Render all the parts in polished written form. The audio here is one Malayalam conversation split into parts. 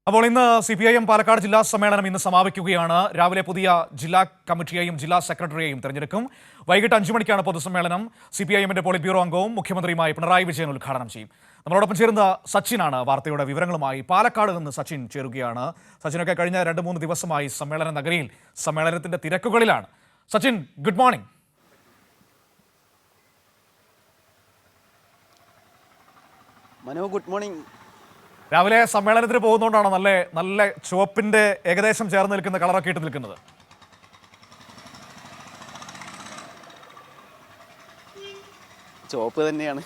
അപ്പോൾ ഇന്ന് CPIM പാലക്കാട് ജില്ലാ സമ്മേളനം ഇന്ന് സമാപിക്കുകയാണ്. രാവിലെ പുതിയ ജില്ലാ കമ്മിറ്റിയെയും ജില്ലാ സെക്രട്ടറിയെയും തെരഞ്ഞെടുക്കും. വൈകിട്ട് 5 മണിക്കാണ് പൊതുസമ്മേളനം. CPIMന്റെ പോളിറ്റ് ബ്യൂറോ അംഗവും മുഖ്യമന്ത്രിയുമായി പിണറായി വിജയൻ ഉദ്ഘാടനം ചെയ്യും. നമ്മളോടൊപ്പം ചേരുന്ന സച്ചിനാണ് വാർത്തയുടെ വിവരങ്ങളുമായി. പാലക്കാട് നിന്ന് സച്ചിൻ ചേരുകയാണ്. സച്ചിനൊക്കെ കഴിഞ്ഞ 2-3 ദിവസമായി സമ്മേളന നഗരിയിൽ സമ്മേളനത്തിന്റെ തിരക്കുകളിലാണ്. Sachin, good morning. Manu, good morning. രാവിലെ സമ്മേളനത്തിന് പോകുന്നതുകൊണ്ടാണോ നല്ല ചുവപ്പിന്റെ ഏകദേശം ചേർന്ന് നിൽക്കുന്ന കളറൊക്കെ ഇട്ട് നിൽക്കുന്നത്? ചുവപ്പ് തന്നെയാണ്.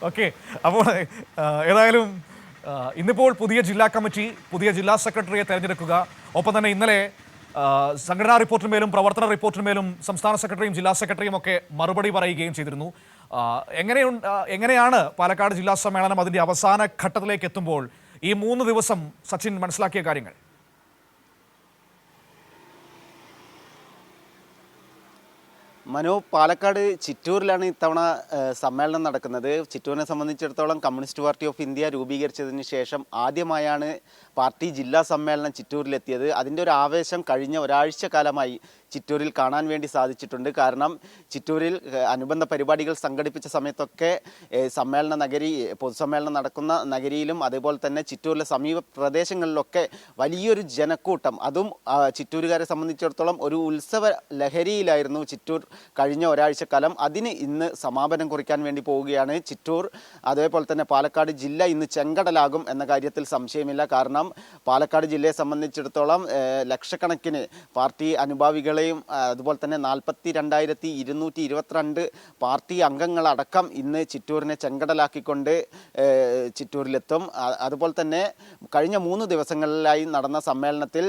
ഓക്കെ, അപ്പോൾ ഏതായാലും ഇന്നിപ്പോൾ പുതിയ ജില്ലാ കമ്മിറ്റി, പുതിയ ജില്ലാ സെക്രട്ടറിയെ തെരഞ്ഞെടുക്കുക. ഒപ്പം തന്നെ ഇന്നലെ സംഘടനാ റിപ്പോർട്ടിന്മേലും പ്രവർത്തന റിപ്പോർട്ടിന്മേലും സംസ്ഥാന സെക്രട്ടറിയും ജില്ലാ സെക്രട്ടറിയും ഒക്കെ മറുപടി പറയുകയും ചെയ്തിരുന്നു. എങ്ങനെയാണ് പാലക്കാട് ജില്ലാ സമ്മേളനം അതിൻ്റെ അവസാന ഘട്ടത്തിലേക്ക് എത്തുമ്പോൾ ഈ 3 ദിവസം സച്ചിൻ മനസ്സിലാക്കിയ കാര്യങ്ങൾ? മനു, പാലക്കാട് ചിറ്റൂരിലാണ് ഇത്തവണ സമ്മേളനം നടക്കുന്നത്. ചിറ്റൂരിനെ സംബന്ധിച്ചിടത്തോളം കമ്മ്യൂണിസ്റ്റ് പാർട്ടി ഓഫ് ഇന്ത്യ രൂപീകരിച്ചതിന് ശേഷം ആദ്യമായാണ് പാർട്ടി ജില്ലാ സമ്മേളനം ചിറ്റൂരിലെത്തിയത്. അതിൻ്റെ ഒരു ആവേശം കഴിഞ്ഞ ഒരാഴ്ച കാലമായി ചിറ്റൂരിൽ കാണാൻ വേണ്ടി സാധിച്ചിട്ടുണ്ട്. കാരണം ചിറ്റൂരിൽ അനുബന്ധ പരിപാടികൾ സംഘടിപ്പിച്ച സമയത്തൊക്കെ സമ്മേളന നഗരി, പൊതുസമ്മേളനം നടക്കുന്ന നഗരിയിലും അതേപോലെ തന്നെ ചിറ്റൂരിലെ സമീപ പ്രദേശങ്ങളിലൊക്കെ വലിയൊരു ജനക്കൂട്ടം, അതും ചിറ്റൂരുകാരെ സംബന്ധിച്ചിടത്തോളം ഒരു ഉത്സവ ലഹരിയിലായിരുന്നു ചിറ്റൂർ കഴിഞ്ഞ ഒരാഴ്ചക്കാലം. അതിന് ഇന്ന് സമാപനം കുറിക്കാൻ വേണ്ടി പോവുകയാണ് ചിറ്റൂർ. അതേപോലെ തന്നെ പാലക്കാട് ജില്ല ഇന്ന് ചെങ്കടലാകും എന്ന കാര്യത്തിൽ സംശയമില്ല. കാരണം പാലക്കാട് ജില്ലയെ സംബന്ധിച്ചിടത്തോളം ലക്ഷക്കണക്കിന് പാർട്ടി അനുഭാവികളെയും അതുപോലെ തന്നെ 42,222 പാർട്ടി അംഗങ്ങളടക്കം ഇന്ന് ചിറ്റൂരിനെ ചെങ്കടലാക്കിക്കൊണ്ട് ചിറ്റൂരിലെത്തും. അതുപോലെ തന്നെ കഴിഞ്ഞ 3 ദിവസങ്ങളിലായി നടന്ന സമ്മേളനത്തിൽ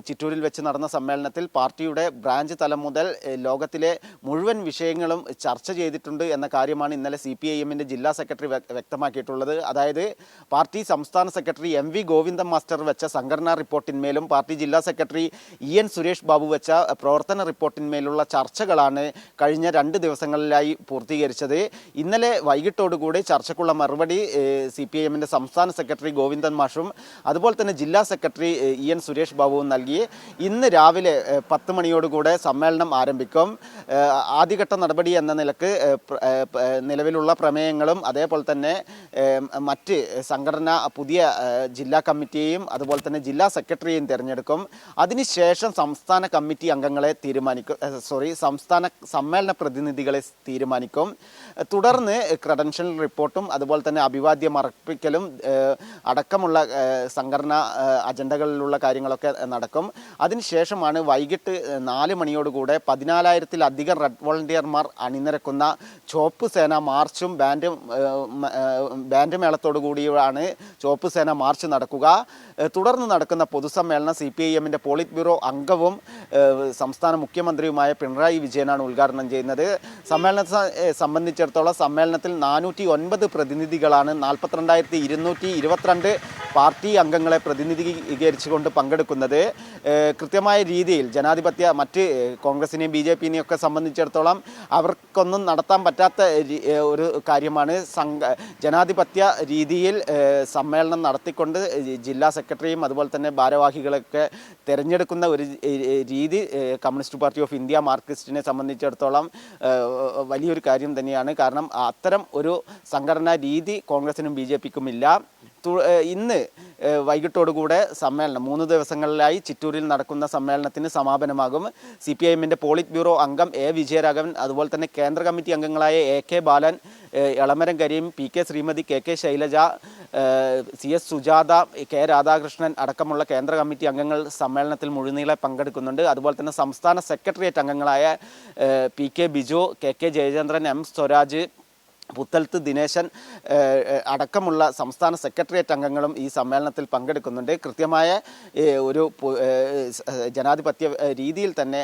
ചിറ്റൂരിൽ വെച്ച് നടന്ന സമ്മേളനത്തിൽ പാർട്ടിയുടെ ബ്രാഞ്ച് തലം മുതൽ ലോകത്തിലെ മുഴുവൻ വിഷയങ്ങളും ചർച്ച ചെയ്തിട്ടുണ്ട് എന്ന കാര്യമാണ് ഇന്നലെ CPIMന്റെ ജില്ലാ സെക്രട്ടറി വ്യക്തമാക്കിയിട്ടുള്ളത്. അതായത് പാർട്ടി സംസ്ഥാന സെക്രട്ടറി MV ഗോവിന്ദൻ മാസ്റ്റർ വെച്ച സംഘടനാ റിപ്പോർട്ടിന്മേലും പാർട്ടി ജില്ലാ സെക്രട്ടറി EN സുരേഷ് ബാബു വെച്ച പ്രവർത്തന റിപ്പോർട്ടിന്മേലുള്ള ചർച്ചകളാണ് കഴിഞ്ഞ 2 ദിവസങ്ങളിലായി പൂർത്തീകരിച്ചത്. ഇന്നലെ വൈകിട്ടോടുകൂടി ചർച്ചയ്ക്കുള്ള മറുപടി CPIMന്റെ സംസ്ഥാന സെക്രട്ടറി ഗോവിന്ദൻ മാഷും അതുപോലെ തന്നെ ജില്ലാ സെക്രട്ടറി EN സുരേഷ് ബാബുവും നൽകി. ഇന്ന് രാവിലെ 10 മണിയോടുകൂടെ സമ്മേളനം ആരംഭിക്കും. ആദ്യഘട്ട നടപടി എന്ന നിലക്ക് നിലവിലുള്ള പ്രമേയങ്ങളും അതേപോലെ തന്നെ മറ്റ് സംഘടന പുതിയ ജില്ലാ കമ്മിറ്റിയെയും അതുപോലെ തന്നെ ജില്ലാ സെക്രട്ടറിയെയും തിരഞ്ഞെടുക്കും. അതിനുശേഷം സംസ്ഥാന കമ്മിറ്റി അംഗങ്ങളെ സംസ്ഥാന സമ്മേളന പ്രതിനിധികളെ തീരുമാനിക്കും. തുടർന്ന് ക്രെഡൻഷ്യൽ റിപ്പോർട്ടും അതുപോലെ തന്നെ അഭിവാദ്യം അർപ്പിക്കലും അടക്കമുള്ള സംഘടനാ അജണ്ടകളിലുള്ള കാര്യങ്ങളൊക്കെ നടക്കും. അതിനുശേഷമാണ് വൈകിട്ട് 4 മണിയോടുകൂടെ 14,000-ലധികം റെഡ് വോളണ്ടിയർമാർ അണിനിരക്കുന്ന ചുവപ്പ് സേന മാർച്ചും ബാൻഡ് മേളത്തോടു കൂടിയാണ് ചുവപ്പ് സേന മാർച്ച് നടക്കുക. തുടർന്ന് നടക്കുന്ന പൊതുസമ്മേളനം CPIMന്റെ പോളിറ്റ് ബ്യൂറോ അംഗവും സംസ്ഥാന മുഖ്യമന്ത്രിയുമായ പിണറായി വിജയനാണ് ഉദ്ഘാടനം ചെയ്യുന്നത്. സമ്മേളനത്തെ സംബന്ധിച്ചിടത്തോളം സമ്മേളനത്തിൽ 409 പ്രതിനിധികളാണ് 42,222 പാർട്ടി അംഗങ്ങളെ പ്രതിനിധീകരിച്ചുകൊണ്ട് പങ്കെടുക്കുന്നത്. കൃത്യമായ രീതിയിൽ മറ്റ് കോൺഗ്രസിനെയും BJPനെയും ഒക്കെ സംബന്ധിച്ചിടത്തോളം അവർക്കൊന്നും നടത്താൻ പറ്റാത്ത ഒരു കാര്യമാണ് ജനാധിപത്യ രീതിയിൽ സമ്മേളനം നടത്തിക്കൊണ്ട് ജില്ലാ സെക്രട്ടറിയും അതുപോലെ തന്നെ ഭാരവാഹികളൊക്കെ തിരഞ്ഞെടുക്കുന്ന ഒരു രീതി കമ്മ്യൂണിസ്റ്റ് പാർട്ടി ഓഫ് ഇന്ത്യ മാർക്സിസ്റ്റിനെ സംബന്ധിച്ചിടത്തോളം വലിയൊരു കാര്യം തന്നെയാണ്. കാരണം അത്തരം ഒരു സംഘടനാ രീതി കോൺഗ്രസിനും BJPക്കും ഇല്ല. ഇന്ന് വൈകിട്ടോടുകൂടെ സമ്മേളനം 3 ദിവസങ്ങളിലായി ചിറ്റൂരിൽ നടക്കുന്ന സമ്മേളനത്തിന് സമാപനമാകും. CPIMന്റെ പോളിറ്റ് ബ്യൂറോ അംഗം A വിജയരാഘവൻ അതുപോലെ തന്നെ കേന്ദ്ര കമ്മിറ്റി അംഗങ്ങളായ AK ബാലൻ, Elamaram Kareem, PK Shrimati, KK Shailaja, CS Sujatha, K Radhakrishnan അടക്കമുള്ള കേന്ദ്ര കമ്മിറ്റി അംഗങ്ങൾ സമ്മേളനത്തിൽ മുഴുനീളെ പങ്കെടുക്കുന്നുണ്ട്. അതുപോലെ തന്നെ സംസ്ഥാന സെക്രട്ടേറിയറ്റ് അംഗങ്ങളായ PK Biju, KK Jayachandran, M Swaraj, Puthalath Dineshan അടക്കമുള്ള സംസ്ഥാന സെക്രട്ടേറിയറ്റ് അംഗങ്ങളും ഈ സമ്മേളനത്തിൽ പങ്കെടുക്കുന്നുണ്ട്. കൃത്യമായ ഒരു ജനാധിപത്യ രീതിയിൽ തന്നെ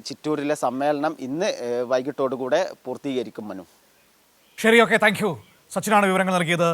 ചിറ്റൂരിലെ സമ്മേളനം ഇന്ന് വൈകിട്ടോടുകൂടെ പൂർത്തീകരിക്കും. മനു, ശരി, ഓക്കെ, താങ്ക് യു. സച്ചിനാണ് വിവരങ്ങൾ നൽകിയത്.